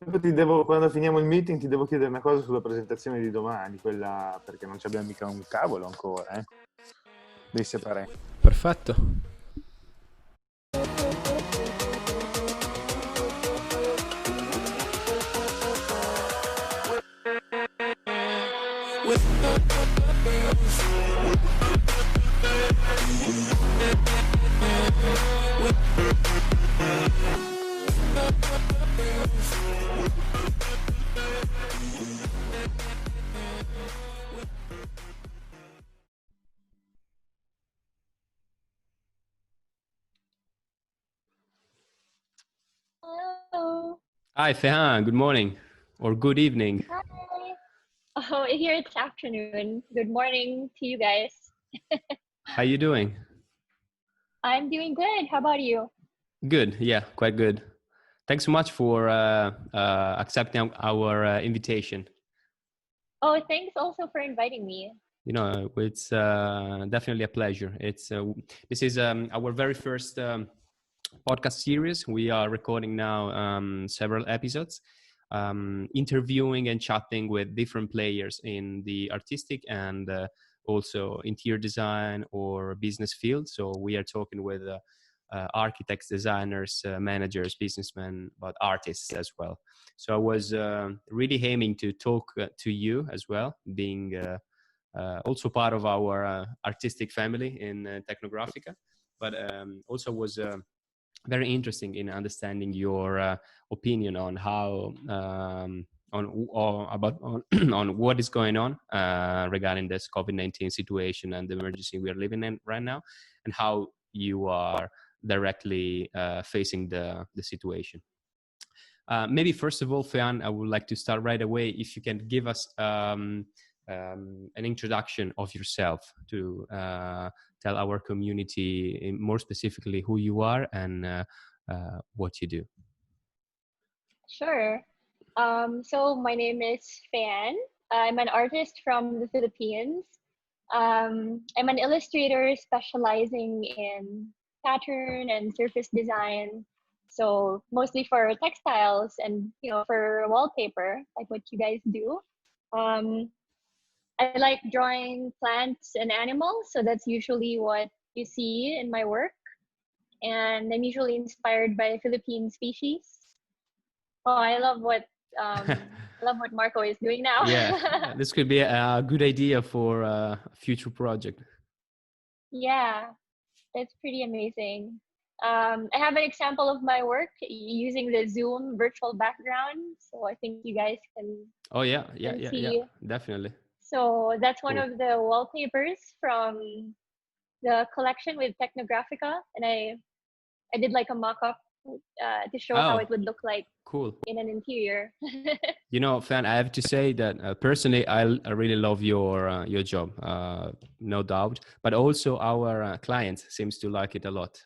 Quando finiamo il meeting ti devo chiedere una cosa sulla presentazione di domani, quella perché non ci abbiamo mica un cavolo ancora, Devi separare. Perfetto. Hello. Hi, Feanne. Good morning or good evening. Hi. Oh, here it's afternoon. Good morning to you guys. How you doing? I'm doing good. How about you? Good. Yeah, quite good. Thanks so much for accepting our invitation. Oh, thanks also for inviting me. You know, it's definitely a pleasure. This is our very first podcast series. We are recording now several episodes, interviewing and chatting with different players in the artistic and also interior design or business field. So we are talking with architects, designers, managers, businessmen, but artists as well. So I was really aiming to talk to you as well, being also part of our artistic family in Tecnografica, but also was very interesting in understanding your opinion on how on what is going on regarding this COVID-19 situation and the emergency we are living in right now, and how you are directly facing the situation. Maybe first of all, Feanne, I would like to start right away. If you can give us an introduction of yourself to tell our community more specifically who you are and what you do. Sure. So my name is Feanne. I'm an artist from the Philippines. I'm an illustrator specializing in pattern and surface design. So mostly for textiles and for wallpaper, like what you guys do. I like drawing plants and animals, so that's usually what you see in my work. And I'm usually inspired by Philippine species. Oh, I love what Marco is doing now. Yeah, this could be a good idea for a future project. Yeah, that's pretty amazing. I have an example of my work using the Zoom virtual background, so I think you guys can. Oh yeah, see. Definitely. So that's one Cool. of the wallpapers from the collection with Tecnografica, and I did like a mock-up to show how it would look like cool in an interior. You know, Feanne, I have to say that personally, I really love your job, no doubt. But also our clients seems to like it a lot.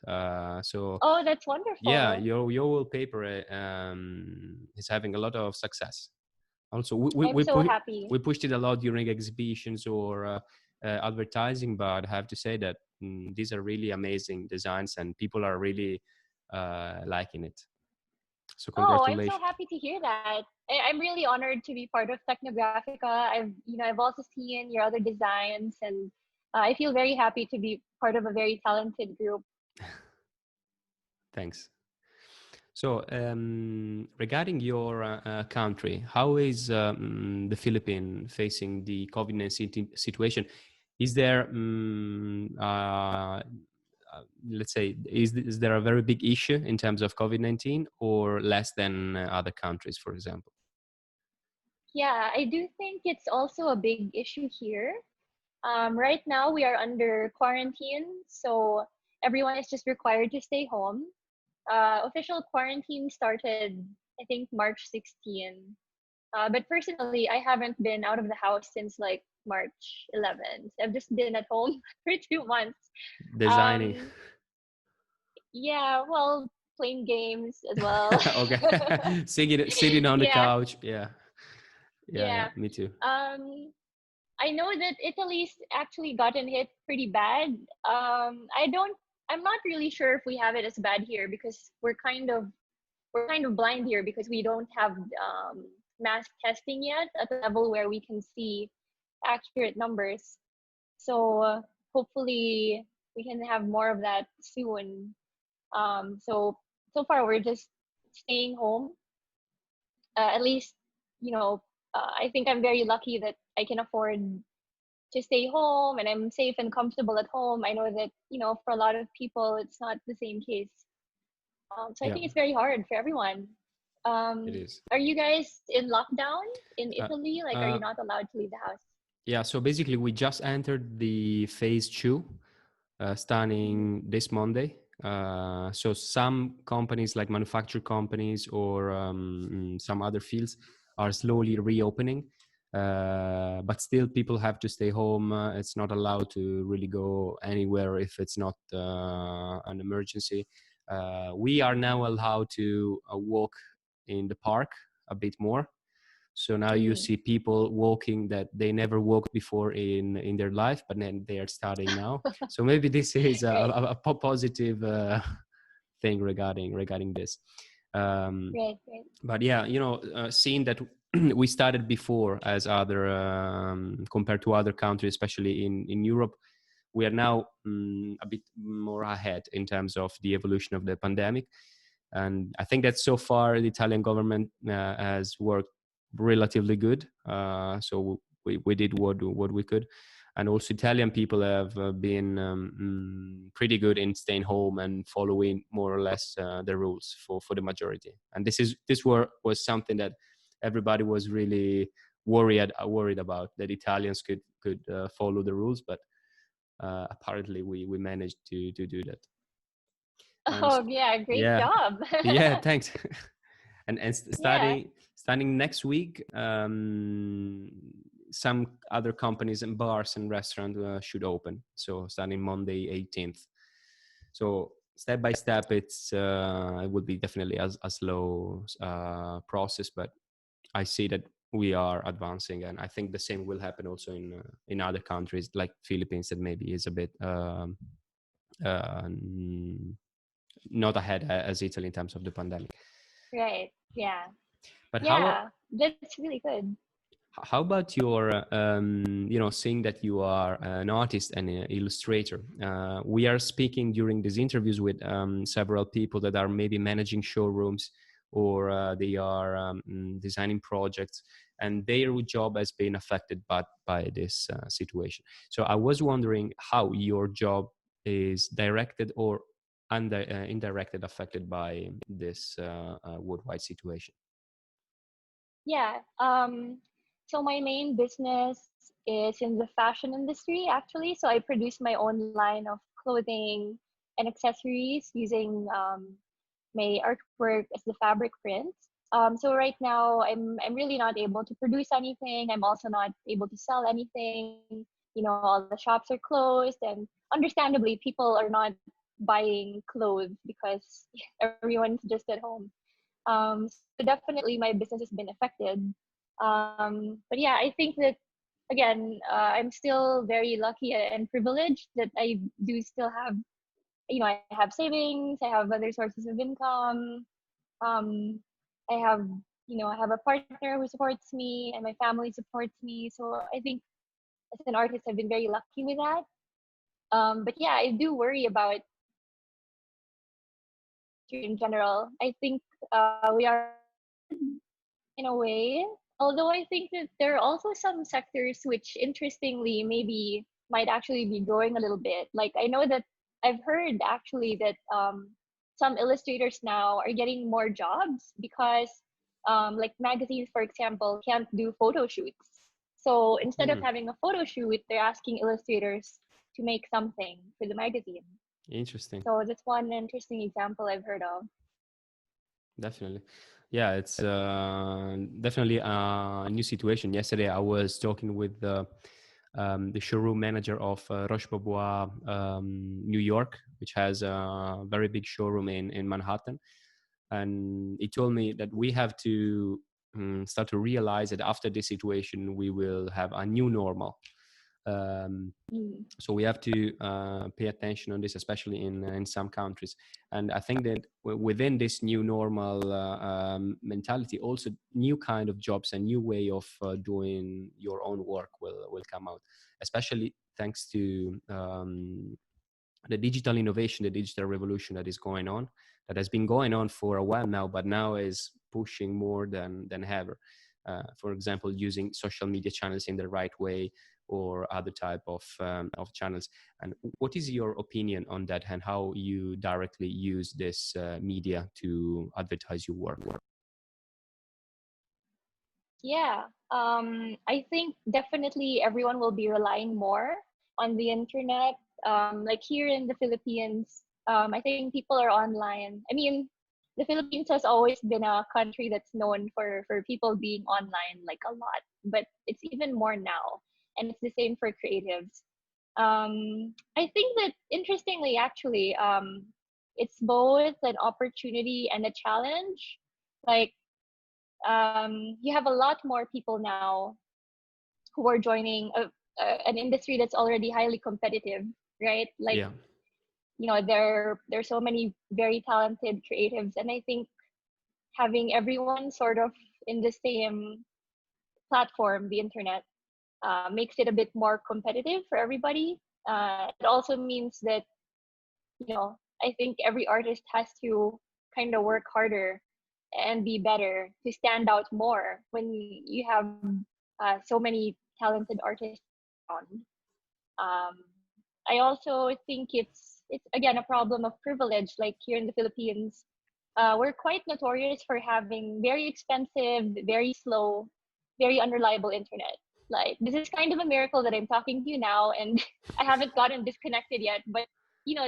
So oh, that's wonderful. Yeah, your wallpaper is having a lot of success. Also, I'm so happy. We pushed it a lot during exhibitions or advertising, but I have to say that these are really amazing designs, and people are really liking it. So congratulations. Oh, I'm so happy to hear that. I'm really honored to be part of Tecnografica. I've also seen your other designs, and I feel very happy to be part of a very talented group. Thanks. So regarding your country, how is the Philippines facing the COVID-19 situation? Is there, let's say, is there a very big issue in terms of COVID-19 or less than other countries, for example? Yeah, I do think it's also a big issue here. Right now, we are under quarantine, so everyone is just required to stay home. Official quarantine started, I think, March 16. But personally, I haven't been out of the house since like March 11th. I've just been at home for 2 months. Designing. Yeah, well, playing games as well. Okay. Sitting on the couch. Yeah, me too. I know that Italy's actually gotten hit pretty bad. I'm not really sure if we have it as bad here because we're we're kind of blind here because we don't have mass testing yet at the level where we can see accurate numbers. So hopefully we can have more of that soon. So far we're just staying home. At least, I think I'm very lucky that I can afford to stay home and I'm safe and comfortable at home. I know that, for a lot of people, it's not the same case. So I think it's very hard for everyone. It is. Are you guys in lockdown in Italy? Like, are you not allowed to leave the house? Yeah, so basically we just entered the phase 2 starting this Monday. So some companies like manufacturing companies or some other fields are slowly reopening. But still people have to stay home. It's not allowed to really go anywhere if it's not an emergency. We are now allowed to walk in the park a bit more. So now you see people walking that they never walked before in their life, but then they are starting now. So maybe this is a positive thing regarding this. Right. But yeah, seeing that we started before as other compared to other countries, especially in Europe, we are now a bit more ahead in terms of the evolution of the pandemic. And I think that so far the Italian government has worked relatively good. So we did what we could. And also Italian people have been pretty good in staying home and following more or less the rules for the majority. And this was something that everybody was really worried about, that Italians could follow the rules, but apparently we managed to do that. Oh yeah, great job. Yeah, thanks. and Yeah. starting next week, some other companies and bars and restaurants should open. So starting Monday 18th. So step by step, it will be definitely a slow process, but I see that we are advancing, and I think the same will happen also in other countries like Philippines, that maybe is a bit not ahead as Italy in terms of the pandemic. Right. Yeah. But that's really good. How about your, seeing that you are an artist and an illustrator? We are speaking during these interviews with several people that are maybe managing showrooms or they are designing projects, and their job has been affected by this situation. So I was wondering how your job is directed or indirected affected by this worldwide situation. Yeah. So my main business is in the fashion industry, actually. So I produce my own line of clothing and accessories using my artwork as the fabric print. So right now, I'm really not able to produce anything. I'm also not able to sell anything. All the shops are closed, and understandably, people are not buying clothes because everyone's just at home. So definitely my business has been affected. But yeah, I think that again, I'm still very lucky and privileged that I do still have, I have savings, I have other sources of income. Um, I have, I have a partner who supports me and my family supports me. So I think as an artist, I've been very lucky with that. But yeah, I do worry about in general. I think we are in a way. Although I think that there are also some sectors which, interestingly, maybe might actually be growing a little bit. Like I know that I've heard actually that some illustrators now are getting more jobs because, like magazines, for example, can't do photo shoots. So instead of having a photo shoot, they're asking illustrators to make something for the magazine. Interesting. So that's one interesting example I've heard of. Definitely. Yeah, it's definitely a new situation. Yesterday, I was talking with the showroom manager of Roche Bobois, New York, which has a very big showroom in Manhattan. And he told me that we have to start to realize that after this situation, we will have a new normal. So we have to pay attention on this, especially in some countries. And I think that within this new normal mentality, also new kind of jobs and new way of doing your own work will come out, especially thanks to the digital innovation, the digital revolution that is going on, that has been going on for a while now, but now is pushing more than ever. For example, using social media channels in the right way, or other type of channels. And what is your opinion on that, and how you directly use this media to advertise your work? Yeah, I think definitely everyone will be relying more on the internet. Like here in the Philippines, I think people are online. I mean, the Philippines has always been a country that's known for people being online like a lot, but it's even more now, and it's the same for creatives. I think that interestingly, actually, it's both an opportunity and a challenge. Like you have a lot more people now who are joining an industry that's already highly competitive, right? Like, Yeah. There's so many very talented creatives, and I think having everyone sort of in the same platform, the internet, makes it a bit more competitive for everybody. It also means that, I think every artist has to kind of work harder and be better to stand out more when you have so many talented artists around. I also think it's again a problem of privilege. Like here in the Philippines, we're quite notorious for having very expensive, very slow, very unreliable internet. Like this is kind of a miracle that I'm talking to you now, and I haven't gotten disconnected yet. But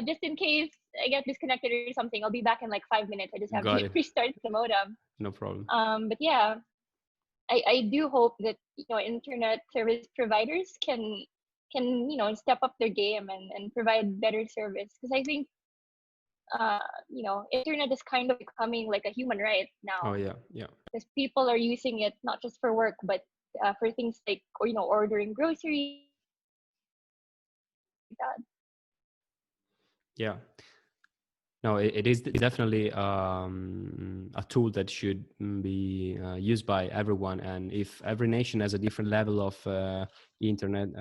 just in case I get disconnected or something, I'll be back in like 5 minutes. I just have Got to it. restart the modem. No problem. But yeah, I do hope that internet service providers can step up their game and provide better service, because I think internet is kind of becoming like a human right Oh now, yeah, yeah. because people are using it not just for work but for things like ordering groceries, like that. Yeah. No, it is definitely a tool that should be used by everyone. And if every nation has a different level of internet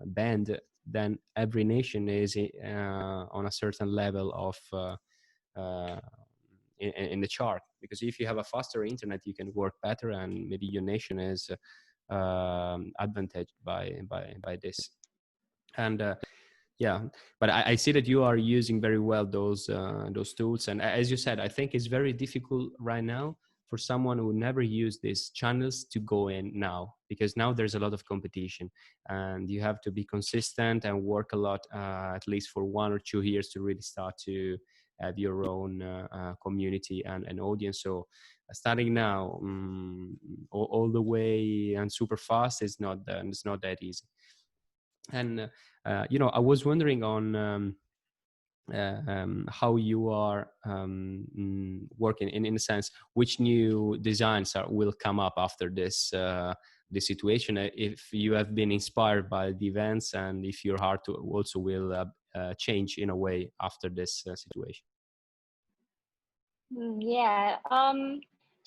band, then every nation is on a certain level of in the chart. Because if you have a faster internet, you can work better, and maybe your nation is advantaged by this. And yeah, but I see that you are using very well those tools, and as you said, I think it's very difficult right now for someone who never used these channels to go in now, because now there's a lot of competition, and you have to be consistent and work a lot, at least for 1 or 2 years, to really start to have your own community and an audience. So starting now all the way and super fast is not that easy. And I was wondering on how you are working in a sense, which new designs will come up after this situation, if you have been inspired by the events, and if your heart also will change in a way after this situation. Yeah.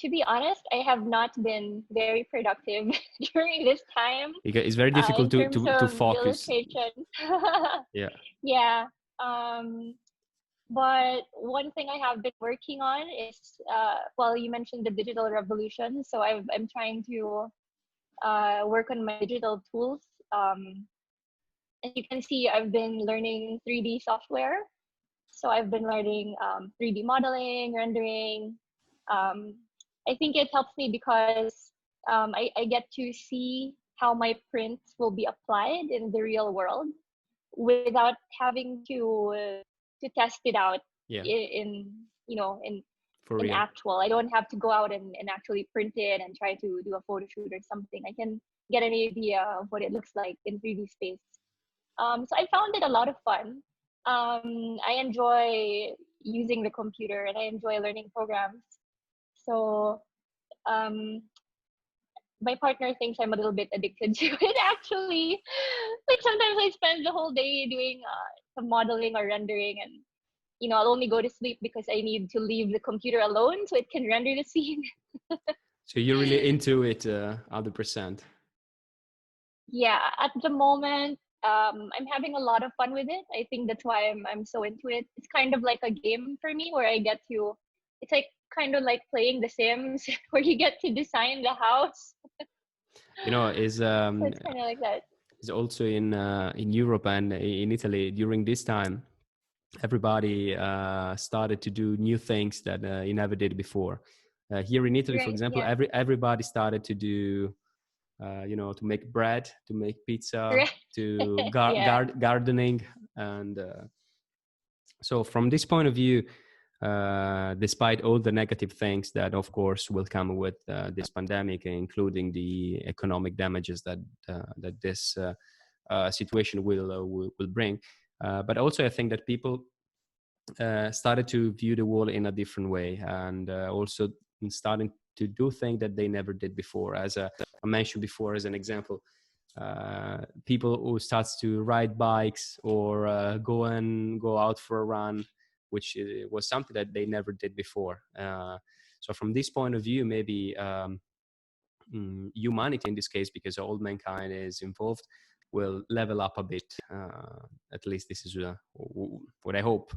To be honest, I have not been very productive during this time Because it's very difficult in terms to of focus. illustration. Yeah. Yeah. But one thing I have been working on is, well, you mentioned the digital revolution. So I'm trying to work on my digital tools. As you can see, I've been learning 3D software. So I've been learning 3D modeling, rendering. I think it helps me because I get to see how my prints will be applied in the real world without having to test it out Yeah. in For in real. actual. I don't have to go out and actually print it and try to do a photo shoot or something. I can get an idea of what it looks like in 3D space. So I found it a lot of fun. I enjoy using the computer and I enjoy learning programs. So my partner thinks I'm a little bit addicted to it actually. Like sometimes I spend the whole day doing some modeling or rendering, and I'll only go to sleep because I need to leave the computer alone so it can render the scene. So you're really into it, 100%. Yeah, at the moment, I'm having a lot of fun with it. I think that's why I'm so into it. It's kind of like a game for me where I get to. It's like kind of like playing The Sims, where you get to design the house. Is So it's kind of like that. is also in Europe and in Italy during this time. Everybody started to do new things that you never did before. Here in Italy, for Right? example, Yeah. everybody started to do, to make bread, to make pizza, Right. to Yeah. gardening, and so from this point of view, despite all the negative things that, of course, will come with this pandemic, including the economic damages that this situation will bring, but also I think that people started to view the world in a different way, and also starting to do things that they never did before. As I mentioned before, as an example, people who starts to ride bikes or go out for a run, which was something that they never did before. So from this point of view, maybe humanity in this case, because all mankind is involved, will level up a bit. At least this is what I hope.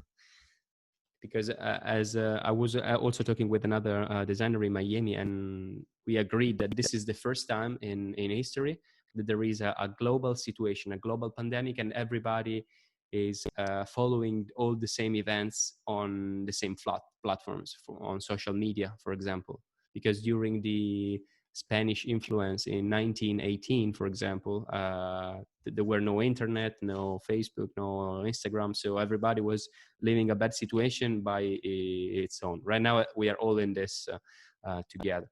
Because as I was also talking with another designer in Miami, and we agreed that this is the first time in history that there is a global situation, a global pandemic, and everybody is following all the same events on the same platforms on social media, for example. Because during the Spanish influence in 1918, for example, there were no internet, no Facebook, no Instagram, so everybody was living a bad situation by its own. Right now, we are all in this together.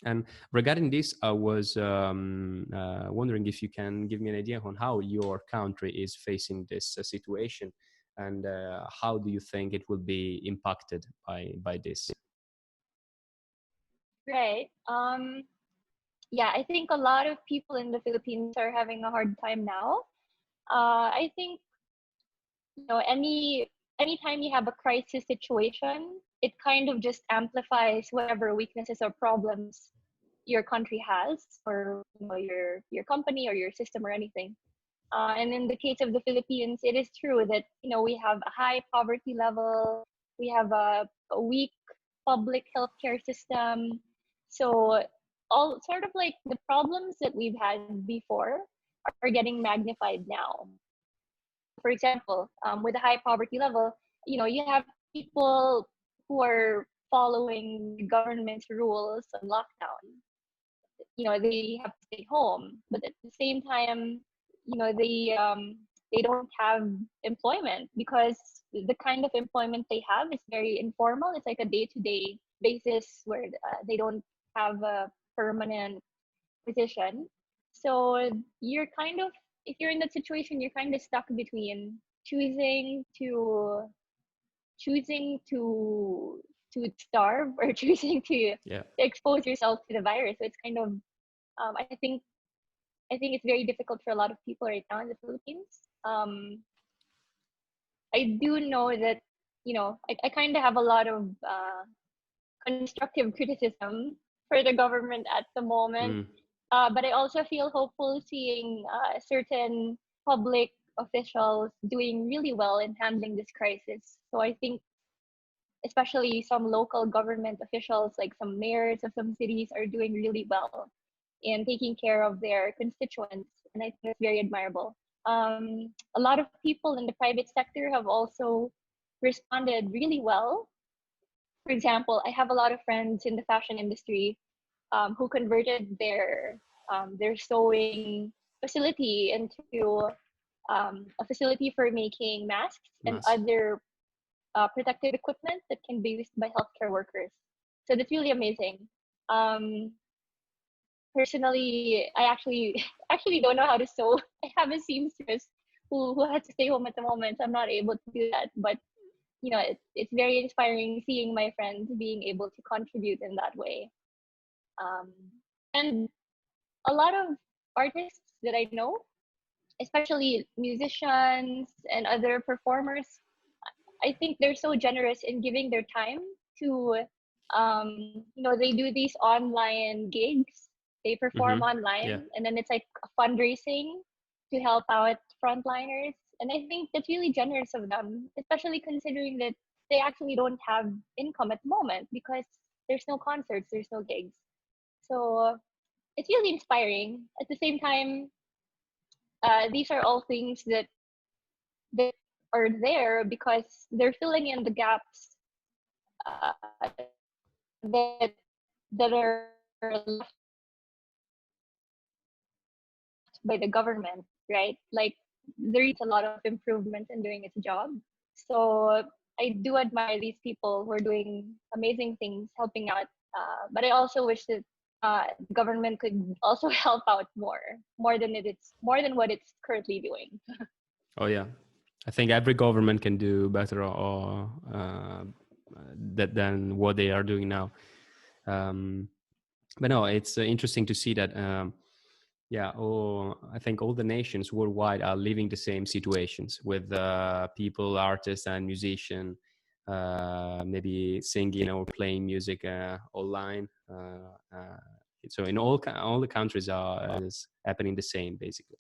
And regarding this, I was wondering if you can give me an idea on how your country is facing this situation, and how do you think it will be impacted by this? Right. Yeah, I think a lot of people in the Philippines are having a hard time now. I think anytime you have a crisis situation, it kind of just amplifies whatever weaknesses or problems your country has, or your company or your system or anything. And in the case of the Philippines, it is true that we have a high poverty level, we have a weak public healthcare system. So all sort of like the problems that we've had before are getting magnified now. For example, with a high poverty level, you have people who are following the government's rules on lockdown. They have to stay home, but at the same time, they don't have employment, because the kind of employment they have is very informal. It's like a day-to-day basis where they don't have a permanent position. So you're kind of, if you're in that situation, you're kind of stuck between choosing to starve, or choosing to Yeah. expose yourself to the virus. So it's kind of, I think it's very difficult for a lot of people right now in the Philippines. I do know that I kind of have a lot of constructive criticism for the government at the moment. Mm. But I also feel hopeful seeing certain public officials doing really well in handling this crisis. So I think especially some local government officials, like some mayors of some cities, are doing really well in taking care of their constituents. And I think it's very admirable. A lot of people in the private sector have also responded really well. For example, I have a lot of friends in the fashion industry who converted their sewing facility into a facility for making masks and Mass. other protective equipment that can be used by healthcare workers. So that's really amazing. Um, Personally, I actually actually don't know how to sew. I have a seamstress who has to stay home at the moment, so I'm not able to do that. But it's very inspiring seeing my friends being able to contribute in that way. Um, and a lot of artists that I know, especially musicians and other performers, I think they're so generous in giving their time to, they do these online gigs. They perform Yeah. online, and then it's like a fundraising to help out frontliners. And I think that's really generous of them, especially considering that they actually don't have income at the moment because there's no concerts, there's no gigs. So it's really inspiring. At the same time, these are all things that are there because they're filling in the gaps uh, that that are left by the government, right? Like there is a lot of improvement in doing its job. So I do admire these people who are doing amazing things, helping out. But I also wish that the government could also help out more than what it's currently doing. Oh yeah, I think every government can do better or than what they are doing now. But no, it's interesting to see that. I think all the nations worldwide are living the same situations with people, artists, and musicians, maybe singing or playing music online. So in all the countries is happening the same basically.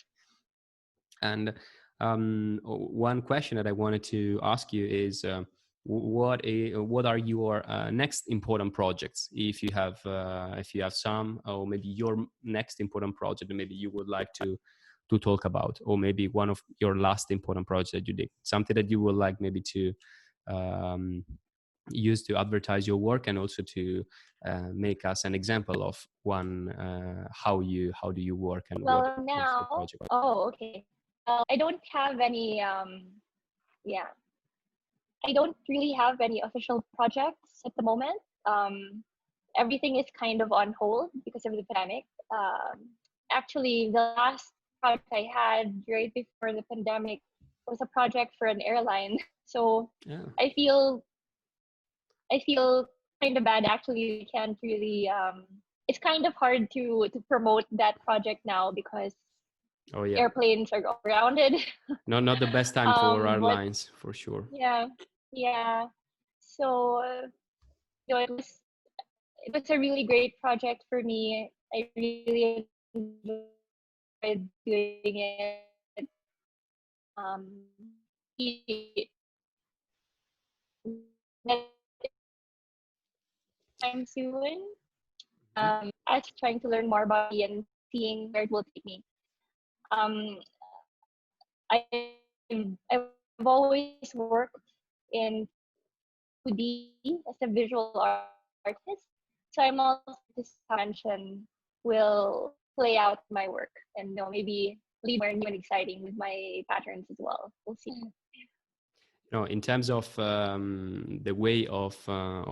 And one question that I wanted to ask you is, what are your next important projects, if you have some, or maybe your next important project that maybe you would like to talk about, or maybe one of your last important projects that you did, something that you would like maybe to um, use to advertise your work, and also to make us an example of one, how do you work, and what Well, is the now, project. oh, okay. I don't have any, yeah, I don't really have any official projects at the moment. Everything is kind of on hold because of the pandemic. Actually, the last project I had right before the pandemic was a project for an airline. So Yeah. I feel kind of bad actually. I can't really. It's kind of hard to promote that project now because Oh yeah. airplanes are grounded. Not the best time for But airlines, for sure. yeah, yeah. So it was a really great project for me. I really enjoyed doing it. Hopefully that time soon. I was trying to learn more about it and seeing where it will take me. Um, I've always worked in 2D as a visual artist, so I'm also this mention will play out my work and maybe lead more new and exciting with my patterns as well. We'll see. In terms of the way of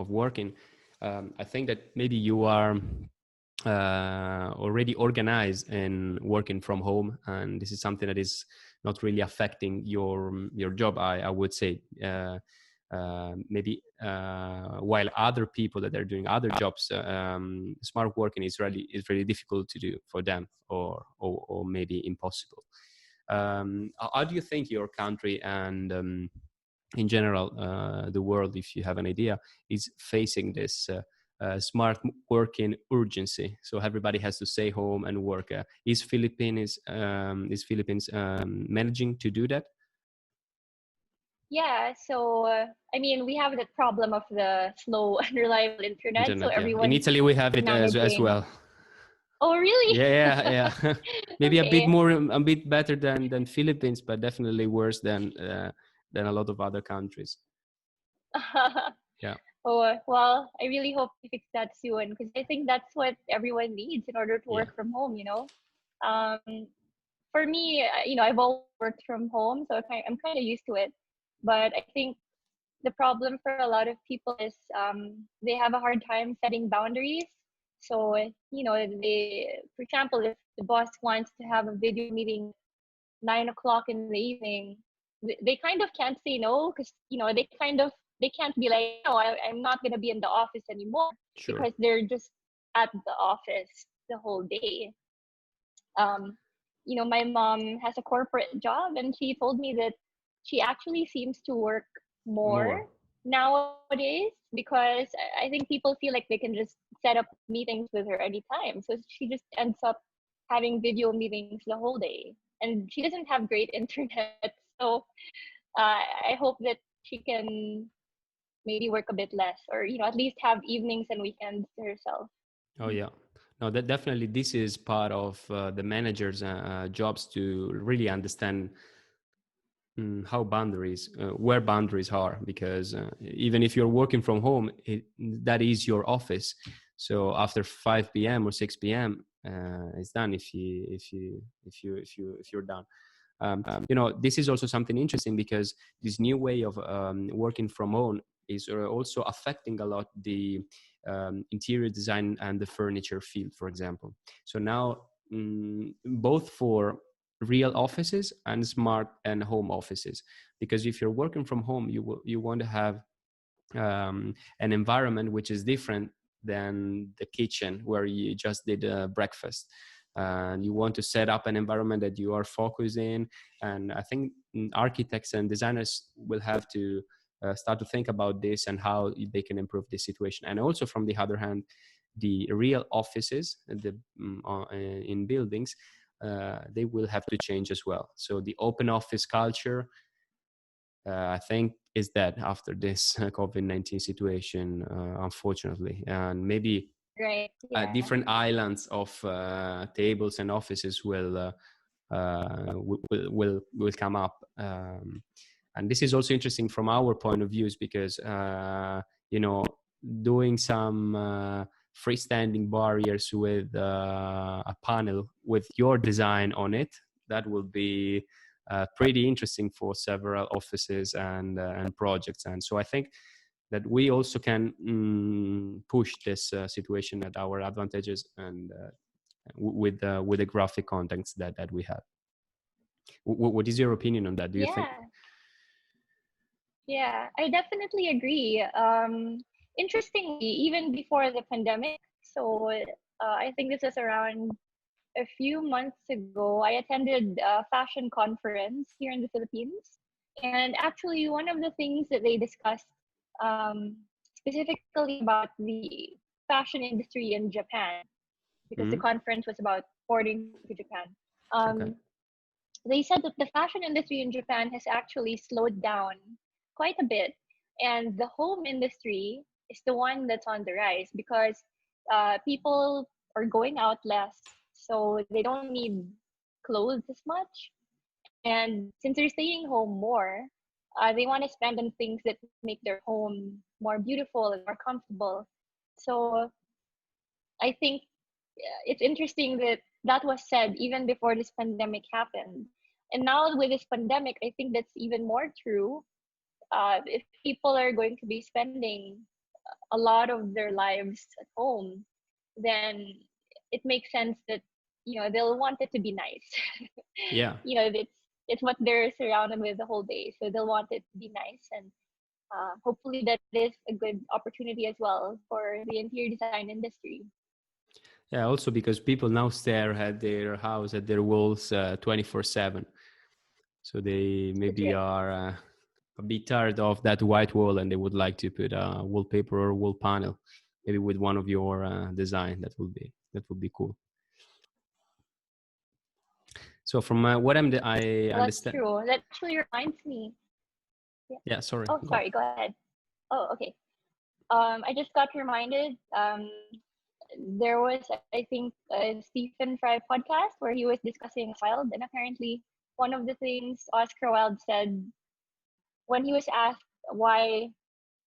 working, I think that maybe you are already organized and working from home, and this is something that is not really affecting your job. I would say maybe while other people that are doing other jobs, smart working is really difficult to do for them, or maybe impossible. How do you think your country and in general the world, if you have an idea, is facing this smart working urgency? So everybody has to stay home and work. Is Philippines managing to do that? Yeah, so I mean, we have the problem of the slow, unreliable internet, so Internet, yeah. In everyone's Italy, we have it as managing. well. Oh, really? Yeah. Maybe Okay. a bit better than Philippines, but definitely worse than a lot of other countries. Yeah. Oh, well, I really hope we fix that soon because I think that's what everyone needs in order to Yeah. work from home. Um, for me, I've always worked from home, so I'm kind of used to it. But I think the problem for a lot of people is they have a hard time setting boundaries. So, for example, if the boss wants to have a video meeting 9 o'clock in the evening, they kind of can't say no because they can't be like, no, I'm not gonna be in the office anymore Sure. because they're just at the office the whole day. Um, my mom has a corporate job, and she told me that she actually seems to work more More. nowadays because I think people feel like they can just set up meetings with her anytime. So she just ends up having video meetings the whole day. And she doesn't have great internet. So I hope that she can maybe work a bit less, or at least have evenings and weekends to herself. Oh yeah. No, that definitely this is part of the manager's jobs to really understand how boundaries, where boundaries are, because even if you're working from home, that is your office. So after 5 p.m. or 6 p.m., it's done. If you're done. This is also something interesting because this new way of working from home is also affecting a lot the interior design and the furniture field, for example. So now, both for real offices and smart and home offices, because if you're working from home, you want to have an environment which is different than the kitchen where you just did breakfast. And you want to set up an environment that you are focused in. And I think architects and designers will have to start to think about this and how they can improve this situation. And also, from the other hand, the real offices in buildings, they will have to change as well. So the open office culture, I think, is dead after this COVID-19 situation, unfortunately. And maybe Right. Yeah. different islands of tables and offices will come up. And this is also interesting from our point of views because doing some freestanding barriers with a panel with your design on it, that will be pretty interesting for several offices and projects. And so I think that we also can push this situation at our advantages and with the graphic contents that we have. What is your opinion on that? Do you think? Yeah. Yeah, I definitely agree. Interestingly, even before the pandemic, so I think this was around a few months ago, I attended a fashion conference here in the Philippines. And actually, one of the things that they discussed, um, specifically about the fashion industry in Japan, because the Mm-hmm. conference was about porting to Japan. Okay. They said that the fashion industry in Japan has actually slowed down quite a bit, and the home industry is the one that's on the rise because people are going out less, so they don't need clothes as much. And since they're staying home more, they want to spend on things that make their home more beautiful and more comfortable. So I think it's interesting that that was said even before this pandemic happened. And now with this pandemic, I think that's even more true. If people are going to be spending a lot of their lives at home, then it makes sense that they'll want it to be nice. Yeah. It's what they're surrounded with the whole day, so they'll want it to be nice, and hopefully that is a good opportunity as well for the interior design industry. Yeah. Also because people now stare at their house, at their walls 24/7. So they That's maybe right. are a bit tired of that white wall and they would like to put a wallpaper or wall panel, maybe with one of your design. That would be cool. So from what I Well, that's understand. true. That actually reminds me. Yeah. Yeah, sorry, Oh, go. sorry. Go ahead. Oh, okay. I just got reminded. There was, I think, a Stephen Fry podcast where he was discussing Wilde, and apparently one of the things Oscar Wilde said when he was asked why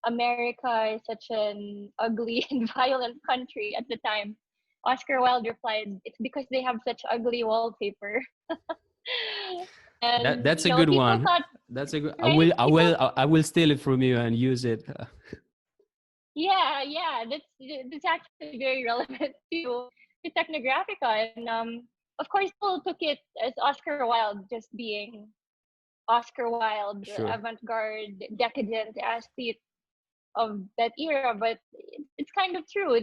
America is such an ugly and violent country at the time, Oscar Wilde replied, "It's because they have such ugly wallpaper." And That's a good people one. thought, That's a good. I right? will. I People, will. I will steal it from you and use it. yeah, that's actually very relevant to Tecnografica, and of course, people took it as Oscar Wilde just being Oscar Wilde, Sure. avant-garde, decadent aesthete of that era, but it's kind of true.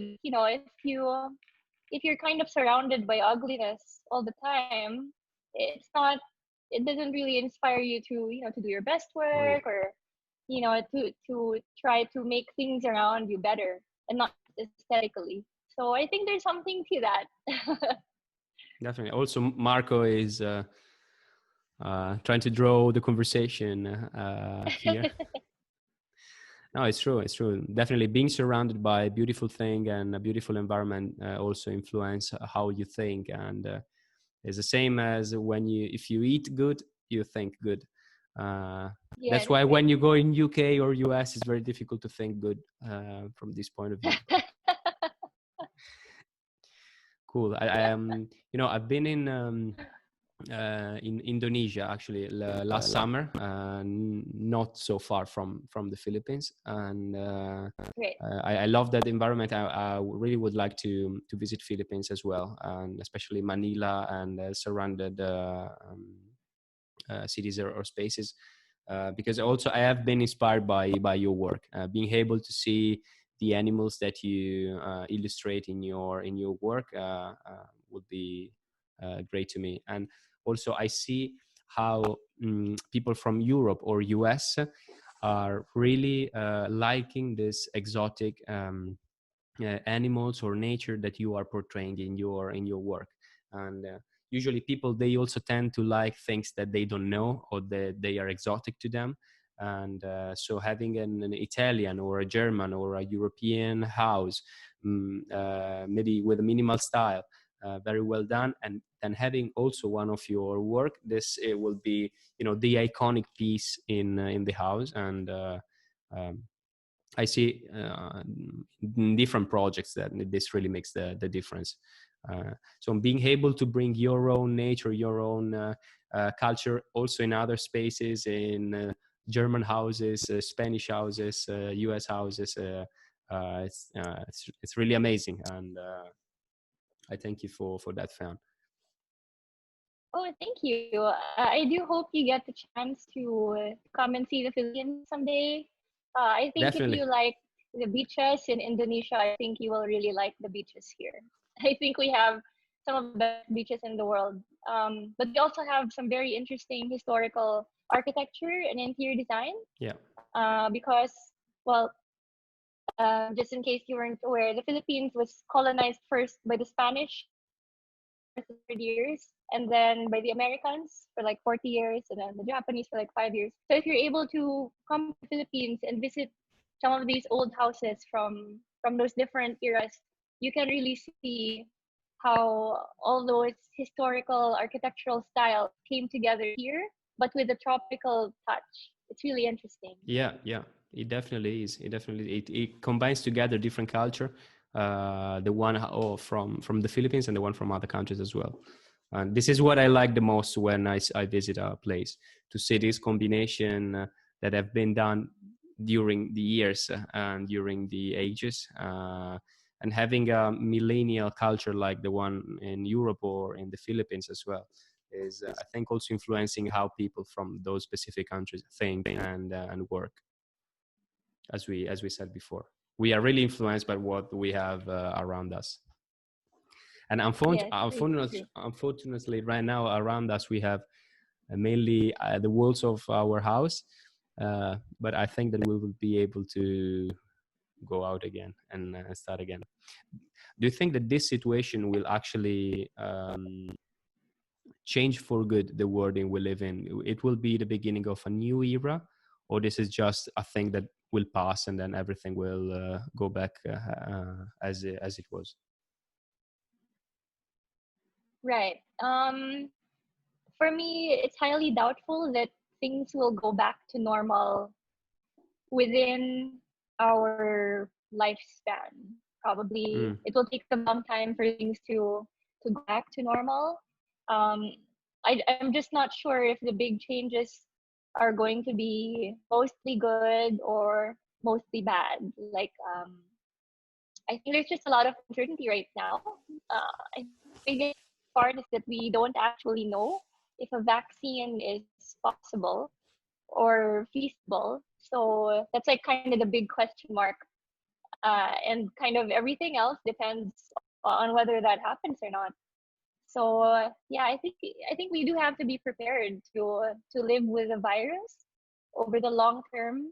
If if you're kind of surrounded by ugliness all the time, it doesn't really inspire you to, to do your best work, or, to try to make things around you better, and not aesthetically. So I think there's something to that. Definitely. Also, Marco is trying to draw the conversation here. No, it's true. It's true. Definitely, being surrounded by a beautiful thing and a beautiful environment also influence how you think, and it's the same as if you eat good, you think good. That's Yes, why right. when you go in UK or US, it's very difficult to think good from this point of view. Cool. I've been in Indonesia actually last summer, not so far from the Philippines, and Great. I love that environment. I really would like to visit Philippines as well, and especially Manila and surrounded cities or spaces, because also I have been inspired by your work, being able to see the animals that you illustrate in your work would be great to me. And also I see how people from Europe or US are really liking this exotic animals or nature that you are portraying in your work. And usually people, they also tend to like things that they don't know or that they are exotic to them. And so having an Italian or a German or a European house, maybe with a minimal style, very well done, and then having also one of your work, this it will be, the iconic piece in the house. And um, I see in different projects that this really makes the difference. So being able to bring your own nature, your own culture, also in other spaces, in German houses, Spanish houses, US houses, it's really amazing, and I thank you for that, Feanne. Oh, thank you. I do hope you get the chance to come and see the Philippines someday. I think if you Definitely. like the beaches in Indonesia, I think you will really like the beaches here. I think we have some of the best beaches in the world. But we also have some very interesting historical architecture and interior design. Yeah. Because, well, just in case you weren't aware, the Philippines was colonized first by the Spanish for 30 years, and then by the Americans for like 40 years, and then the Japanese for like 5 years. So if you're able to come to the Philippines and visit some of these old houses from those different eras, you can really see how all those historical architectural styles came together here, but with a tropical touch. It's really interesting. Yeah, it definitely is. It definitely it combines together different culture, the one from the Philippines and the one from other countries as well. And this is what I like the most when I visit a place, to see this combination that have been done during the years and during the ages, and having a millennial culture like the one in Europe or in the Philippines as well is, I think, also influencing how people from those specific countries think and work. As we said before, we are really influenced by what we have around us. And Yes, it's true. unfortunately, right now around us we have mainly the walls of our house. But I think that we will be able to go out again and start again. Do you think that this situation will actually change for good the world we live in? It will be the beginning of a new era, or this is just a thing that will pass and then everything will go back as it was? Right. For me, it's highly doubtful that things will go back to normal within our lifespan. Probably Mm. it will take a long time for things to go back to normal. Um, I'm just not sure if the big changes are going to be mostly good or mostly bad. Like, I think there's just a lot of uncertainty right now. I think the biggest part is that we don't actually know if a vaccine is possible or feasible. So that's like kind of the big question mark. And kind of everything else depends on whether that happens or not. So yeah, I think we do have to be prepared to live with a virus over the long term.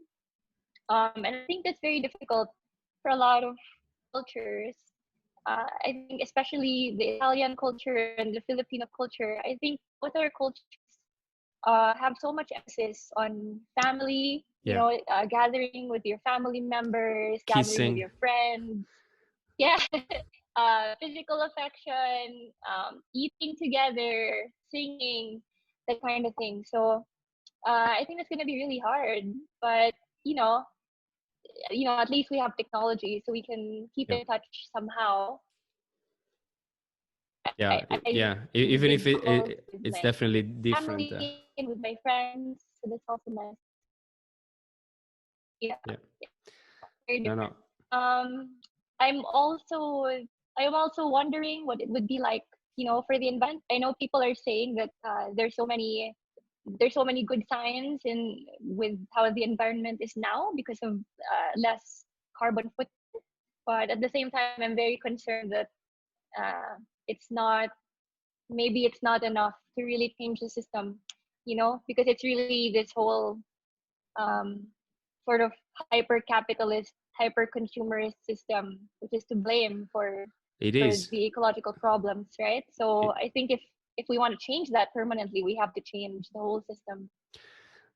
And I think that's very difficult for a lot of cultures. I think especially the Italian culture and the Filipino culture. I think both our cultures have so much emphasis on family. You Yeah. know, gathering with your family members, gathering with Kissing. your friends. Yeah, physical affection, eating together, singing, that kind of thing. So I think that's gonna be really hard. But you know, at least we have technology, so we can keep Yeah. in touch somehow. Yeah. I Yeah. do Even if video calls with it's my definitely different. family and with my friends, so that's also nice. Yeah, Yeah. very No, different. no. Um, I'm also I'm also wondering what it would be like, for the environment. I know people are saying that there's so many good signs in with how the environment is now because of less carbon footprint. But at the same time, I'm very concerned that it's not maybe it's not enough to really change the system, because it's really this whole um, sort of hyper capitalist, hyper consumerist system, which is to blame It for is. the ecological problems, right? So It, I think if we want to change that permanently, we have to change the whole system.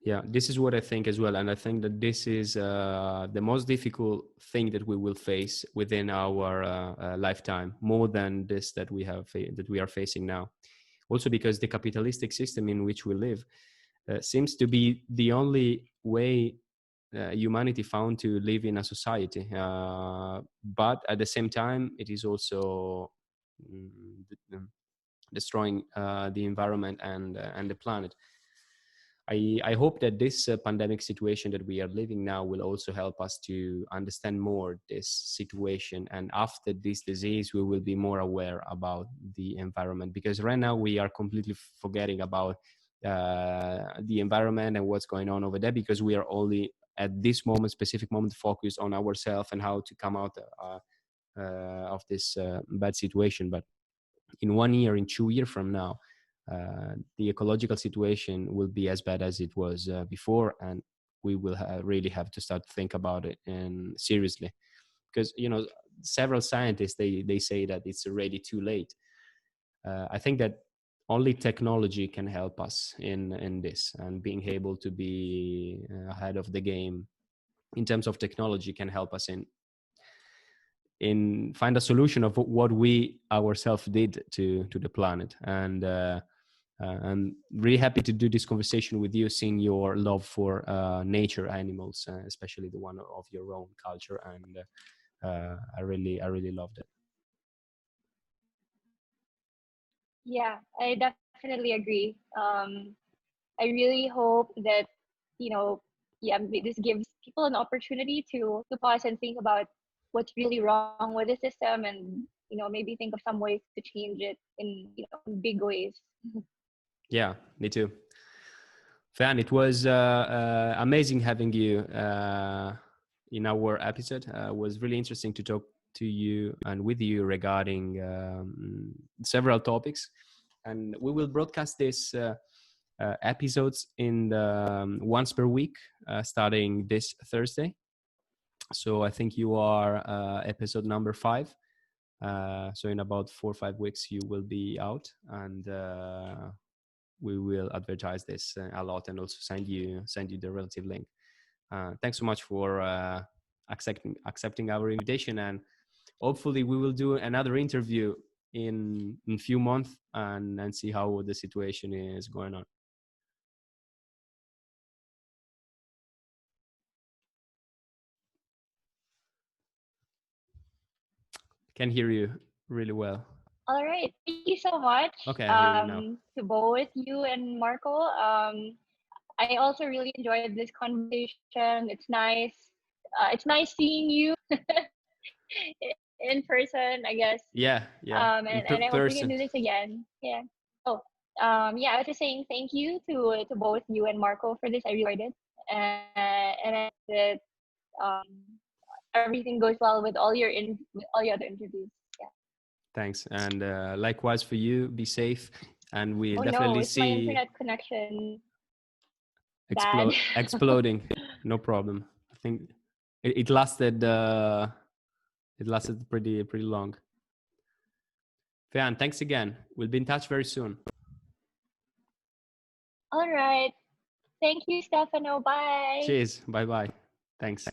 yeah, this is what I think as well, and I think that this is the most difficult thing that we will face within our lifetime, more than this that that we are facing now. Also, because the capitalistic system in which we live seems to be the only way humanity found to live in a society. But at the same time, it is also mm, destroying the environment and the planet. I hope that this pandemic situation that we are living now will also help us to understand more this situation. And after this disease, we will be more aware about the environment, because right now we are completely forgetting about the environment and what's going on over there, because we are only at this moment, specific moment, focused on ourselves and how to come out of this bad situation. But in 1 year, in 2 years from now, the ecological situation will be as bad as it was before, and we will really have to start to think about it and seriously, because several scientists they say that it's already too late. I think that only technology can help us in this, and being able to be ahead of the game in terms of technology can help us in find a solution of what we ourselves did to the planet. And I'm really happy to do this conversation with you, seeing your love for nature, animals, especially the one of your own culture. And I really loved it. Yeah, I definitely agree. I really hope that, you know, yeah, this gives people an opportunity to pause and think about what's really wrong with the system, and maybe think of some ways to change it in in big ways. Yeah, me too. Feanne, it was amazing having you in our episode. It was really interesting to talk to you and with you regarding several topics. And we will broadcast this episodes in once per week, starting this Thursday. So I think you are episode number 5. So in about 4 or 5 weeks, you will be out, and we will advertise this a lot, and also send you the relative link. Thanks so much for accepting our invitation, and hopefully we will do another interview in few months, and see how the situation is going on. Can hear you really well. All right, thank you so much, Okay, I hear you now. to both you and Marco. I also really enjoyed this conversation. It's nice. It's nice seeing you in person, I guess. Yeah, in And I hope we can person. do this again. Yeah. Oh, yeah. I was just saying thank you to both you and Marco for this. I really enjoyed it, and I hope that everything goes well with all your other interviews. Yeah. Thanks. And likewise for you, be safe. And we'll Oh definitely no, is my see internet connection bad? exploding. No problem. I think it lasted pretty long. Feanne, thanks again. We'll be in touch very soon. All right. Thank you, Stefano. Bye. Cheers. Bye bye. Thanks.